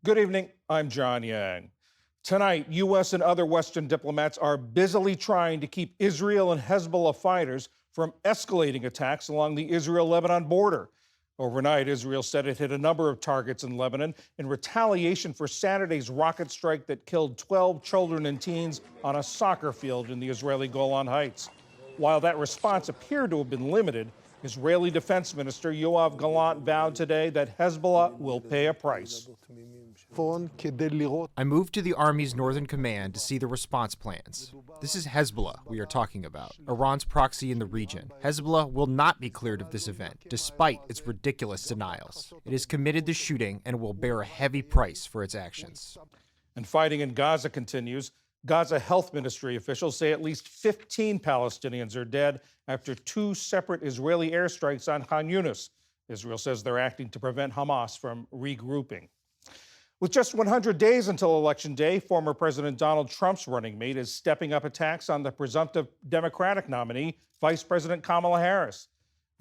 Good evening. I'm John Yang. Tonight, U.S. and other Western diplomats are busily trying to keep Israel and Hezbollah fighters from escalating attacks along the Israel-Lebanon border. Overnight, Israel said it hit a number of targets in Lebanon in retaliation for Saturday's rocket strike that killed 12 children and teens on a soccer field in the Israeli Golan Heights. While that response appeared to have been limited, Israeli Defense Minister Yoav Gallant vowed today that Hezbollah will pay a price. I moved to the Army's Northern Command to see the response plans. This is Hezbollah we are talking about, Iran's proxy in the region. Hezbollah will not be cleared of this event, despite its ridiculous denials. It is committed to shooting and will bear a heavy price for its actions. And fighting in Gaza continues. Gaza Health Ministry officials say at least 15 Palestinians are dead after two separate Israeli airstrikes on Khan Yunis. Israel says they're acting to prevent Hamas from regrouping. With just 100 days until Election Day, former President Donald Trump's running mate is stepping up attacks on the presumptive Democratic nominee, Vice President Kamala Harris.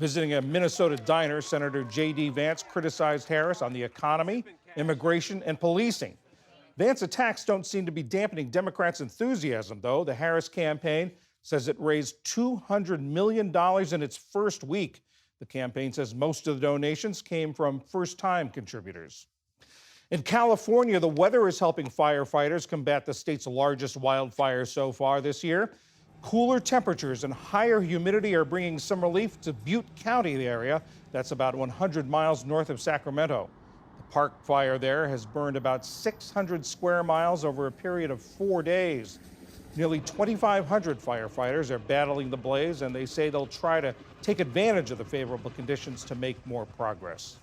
Visiting a Minnesota diner, Senator J.D. Vance criticized Harris on the economy, immigration, and policing. Vance's attacks don't seem to be dampening Democrats' enthusiasm, though. The Harris campaign says it raised $200 million in its first week. The campaign says most of the donations came from first-time contributors. In California, the weather is helping firefighters combat the state's largest wildfire so far this year. Cooler temperatures and higher humidity are bringing some relief to Butte County area. That's about 100 miles north of Sacramento. The park fire there has burned about 600 square miles over a period of 4 days. Nearly 2,500 firefighters are battling the blaze, and they say they'll try to take advantage of the favorable conditions to make more progress.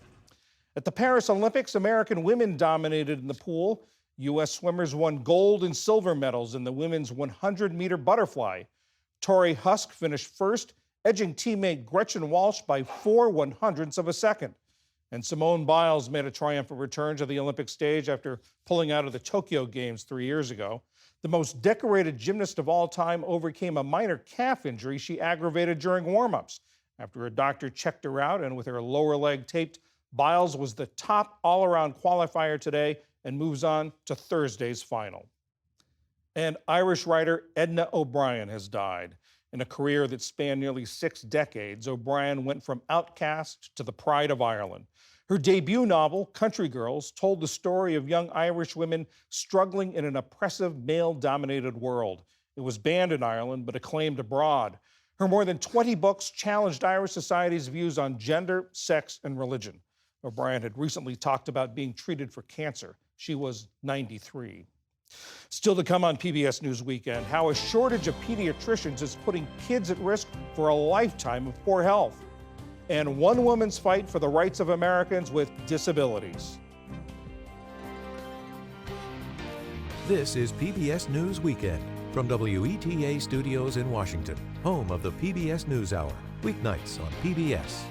At the Paris Olympics, American women dominated in the pool. U.S. swimmers won gold and silver medals in the women's 100-meter butterfly. Tori Husk finished first, edging teammate Gretchen Walsh by 4/100ths of a second. And Simone Biles made a triumphant return to the Olympic stage after pulling out of the Tokyo Games 3 years ago. The most decorated gymnast of all time overcame a minor calf injury she aggravated during warm-ups. After a doctor checked her out and with her lower leg taped, Biles was the top all-around qualifier today and moves on to Thursday's final. And Irish writer Edna O'Brien has died. In a career that spanned nearly 6 decades, O'Brien went from outcast to the pride of Ireland. Her debut novel, Country Girls, told the story of young Irish women struggling in an oppressive, male-dominated world. It was banned in Ireland, but acclaimed abroad. Her more than 20 books challenged Irish society's views on gender, sex, and religion. O'Brien had recently talked about being treated for cancer. She was 93. Still to come on PBS News Weekend, how a shortage of pediatricians is putting kids at risk for a lifetime of poor health. And one woman's fight for the rights of Americans with disabilities. This is PBS News Weekend from WETA Studios in Washington, home of the PBS NewsHour, weeknights on PBS.